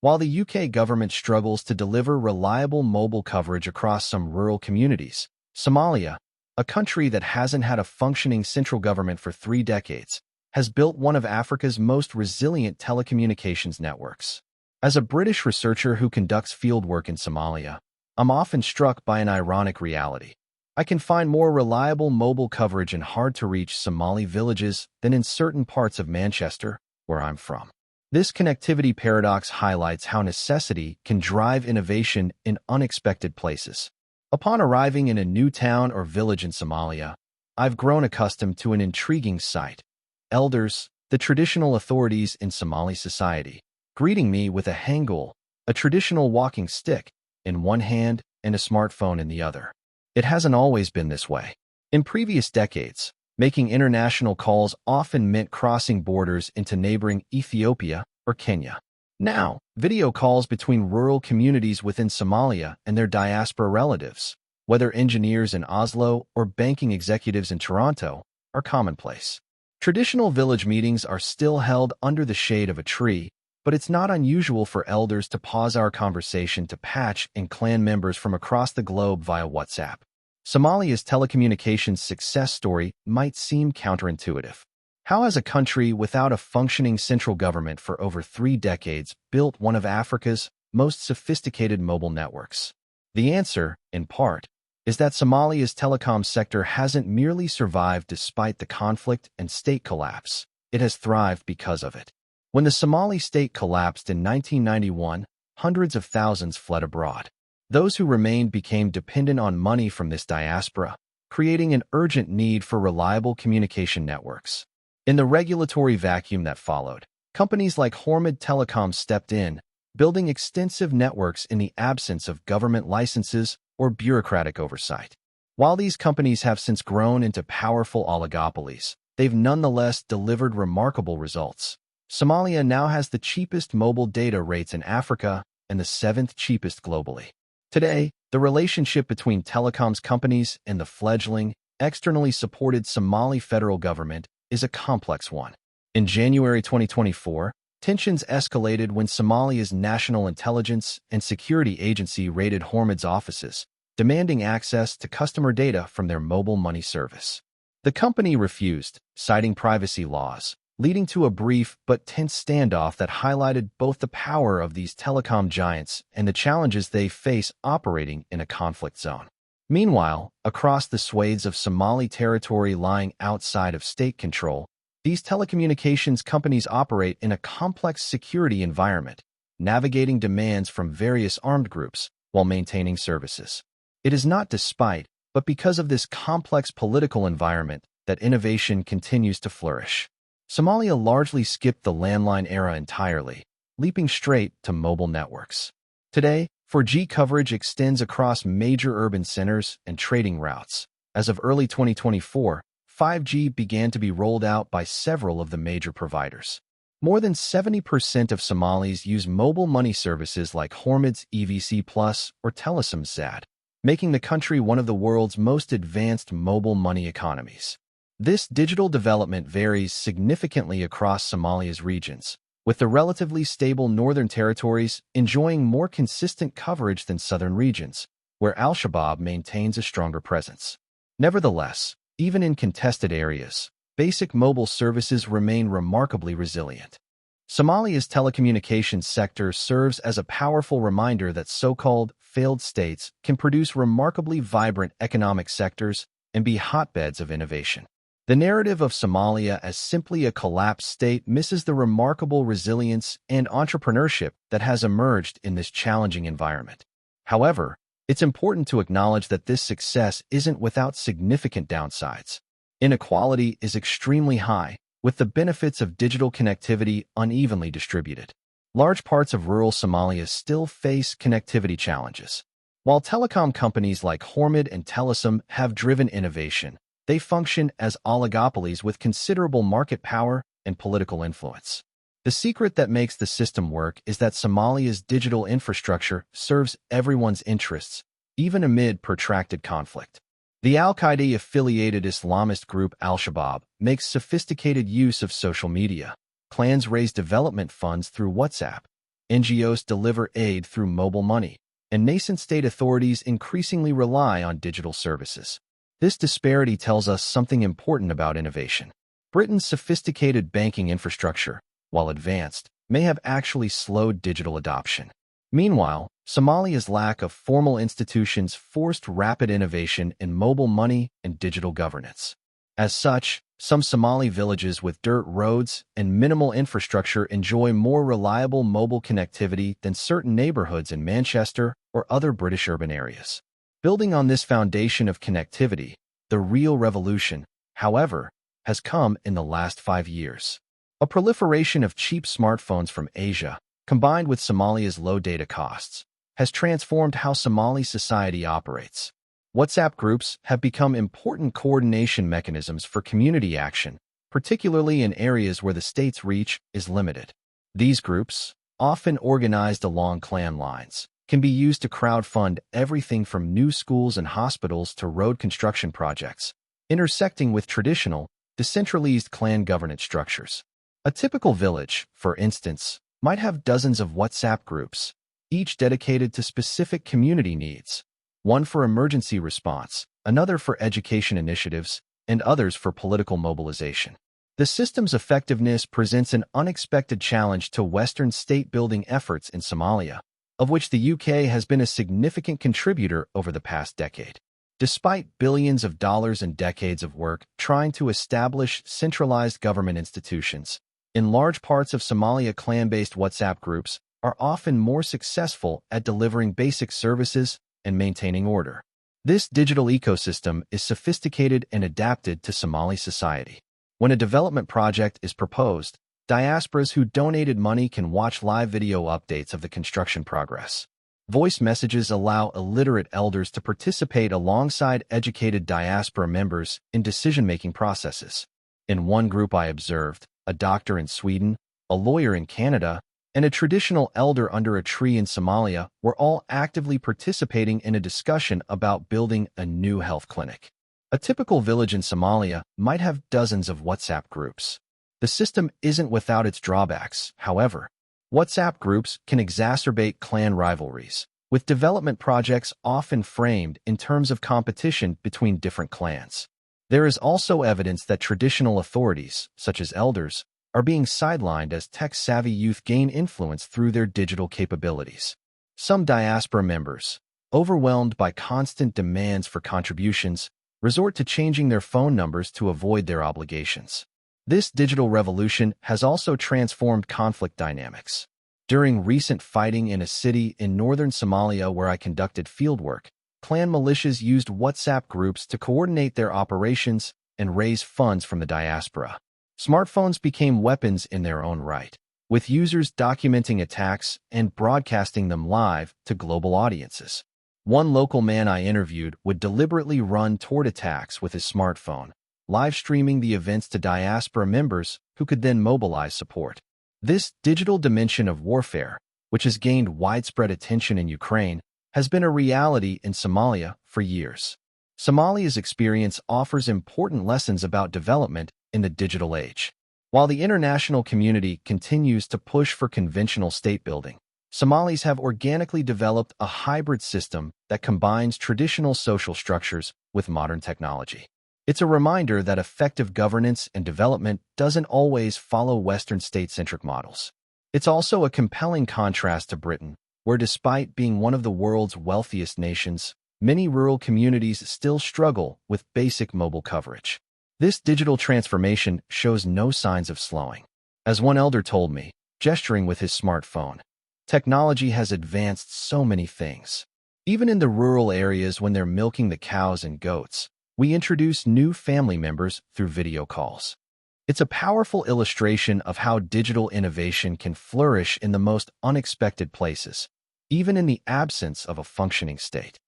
While the UK government struggles to deliver reliable mobile coverage across some rural communities, Somalia, a country that hasn't had a functioning central government for 3 decades, has built one of Africa's most resilient telecommunications networks. As a British researcher who conducts fieldwork in Somalia, I'm often struck by an ironic reality. I can find more reliable mobile coverage in hard-to-reach Somali villages than in certain parts of Manchester, where I'm from. This connectivity paradox highlights how necessity can drive innovation in unexpected places. Upon arriving in a new town or village in Somalia, I've grown accustomed to an intriguing sight. Elders, the traditional authorities in Somali society, greeting me with a hangul, a traditional walking stick, in one hand and a smartphone in the other. It hasn't always been this way. In previous decades, making international calls often meant crossing borders into neighboring Ethiopia or Kenya. Now, video calls between rural communities within Somalia and their diaspora relatives, whether engineers in Oslo or banking executives in Toronto, are commonplace. Traditional village meetings are still held under the shade of a tree, but it's not unusual for elders to pause our conversation to patch in clan members from across the globe via WhatsApp. Somalia's telecommunications success story might seem counterintuitive. How has a country without a functioning central government for over 3 decades built one of Africa's most sophisticated mobile networks? The answer, in part, is that Somalia's telecom sector hasn't merely survived despite the conflict and state collapse. It has thrived because of it. When the Somali state collapsed in 1991, hundreds of thousands fled abroad. Those who remained became dependent on money from this diaspora, creating an urgent need for reliable communication networks. In the regulatory vacuum that followed, companies like Hormid Telecom stepped in, building extensive networks in the absence of government licenses or bureaucratic oversight. While these companies have since grown into powerful oligopolies, they've nonetheless delivered remarkable results. Somalia now has the cheapest mobile data rates in Africa and the 7th cheapest globally. Today, the relationship between telecoms companies and the fledgling, externally supported Somali federal government is a complex one. In January 2024, tensions escalated when Somalia's National Intelligence and Security Agency raided Hormid's offices, demanding access to customer data from their mobile money service. The company refused, citing privacy laws, leading to a brief but tense standoff that highlighted both the power of these telecom giants and the challenges they face operating in a conflict zone. Meanwhile, across the swathes of Somali territory lying outside of state control, these telecommunications companies operate in a complex security environment, navigating demands from various armed groups while maintaining services. It is not despite, but because of this complex political environment that innovation continues to flourish. Somalia largely skipped the landline era entirely, leaping straight to mobile networks. Today, 4G coverage extends across major urban centers and trading routes. As of early 2024, 5G began to be rolled out by several of the major providers. More than 70% of Somalis use mobile money services like Hormid's EVC Plus or Telesom's ZAD, making the country one of the world's most advanced mobile money economies. This digital development varies significantly across Somalia's regions, with the relatively stable northern territories enjoying more consistent coverage than southern regions, where Al-Shabaab maintains a stronger presence. Nevertheless, even in contested areas, basic mobile services remain remarkably resilient. Somalia's telecommunications sector serves as a powerful reminder that so-called failed states can produce remarkably vibrant economic sectors and be hotbeds of innovation. The narrative of Somalia as simply a collapsed state misses the remarkable resilience and entrepreneurship that has emerged in this challenging environment. However, it's important to acknowledge that this success isn't without significant downsides. Inequality is extremely high, with the benefits of digital connectivity unevenly distributed. Large parts of rural Somalia still face connectivity challenges. While telecom companies like Hormid and Telesom have driven innovation, they function as oligopolies with considerable market power and political influence. The secret that makes the system work is that Somalia's digital infrastructure serves everyone's interests, even amid protracted conflict. The al-Qaeda-affiliated Islamist group Al-Shabaab makes sophisticated use of social media. Clans raise development funds through WhatsApp, NGOs deliver aid through mobile money, and nascent state authorities increasingly rely on digital services. This disparity tells us something important about innovation. Britain's sophisticated banking infrastructure, while advanced, may have actually slowed digital adoption. Meanwhile, Somalia's lack of formal institutions forced rapid innovation in mobile money and digital governance. As such, some Somali villages with dirt roads and minimal infrastructure enjoy more reliable mobile connectivity than certain neighborhoods in Manchester or other British urban areas. Building on this foundation of connectivity, the real revolution, however, has come in the last 5 years. A proliferation of cheap smartphones from Asia, combined with Somalia's low data costs, has transformed how Somali society operates. WhatsApp groups have become important coordination mechanisms for community action, particularly in areas where the state's reach is limited. These groups, often organized along clan lines, can be used to crowdfund everything from new schools and hospitals to road construction projects, intersecting with traditional, decentralized clan governance structures. A typical village, for instance, might have dozens of WhatsApp groups, each dedicated to specific community needs. One for emergency response, another for education initiatives, and others for political mobilization. The system's effectiveness presents an unexpected challenge to Western state-building efforts in Somalia, of which the UK has been a significant contributor over the past decade. Despite billions of dollars and decades of work trying to establish centralized government institutions, in large parts of Somalia, clan-based WhatsApp groups are often more successful at delivering basic services and maintaining order. This digital ecosystem is sophisticated and adapted to Somali society. When a development project is proposed, diasporas who donated money can watch live video updates of the construction progress. Voice messages allow illiterate elders to participate alongside educated diaspora members in decision-making processes. In one group I observed, a doctor in Sweden, a lawyer in Canada, and a traditional elder under a tree in Somalia were all actively participating in a discussion about building a new health clinic. A typical village in Somalia might have dozens of WhatsApp groups. The system isn't without its drawbacks, however. WhatsApp groups can exacerbate clan rivalries, with development projects often framed in terms of competition between different clans. There is also evidence that traditional authorities, such as elders, are being sidelined as tech-savvy youth gain influence through their digital capabilities. Some diaspora members, overwhelmed by constant demands for contributions, resort to changing their phone numbers to avoid their obligations. This digital revolution has also transformed conflict dynamics. During recent fighting in a city in northern Somalia where I conducted fieldwork, clan militias used WhatsApp groups to coordinate their operations and raise funds from the diaspora. Smartphones became weapons in their own right, with users documenting attacks and broadcasting them live to global audiences. One local man I interviewed would deliberately run toward attacks with his smartphone, live streaming the events to diaspora members who could then mobilize support. This digital dimension of warfare, which has gained widespread attention in Ukraine, has been a reality in Somalia for years. Somalia's experience offers important lessons about development in the digital age. While the international community continues to push for conventional state building, Somalis have organically developed a hybrid system that combines traditional social structures with modern technology. It's a reminder that effective governance and development doesn't always follow Western state-centric models. It's also a compelling contrast to Britain, where despite being one of the world's wealthiest nations, many rural communities still struggle with basic mobile coverage. This digital transformation shows no signs of slowing. As one elder told me, gesturing with his smartphone, technology has advanced so many things. Even in the rural areas when they're milking the cows and goats, we introduce new family members through video calls. It's a powerful illustration of how digital innovation can flourish in the most unexpected places, even in the absence of a functioning state.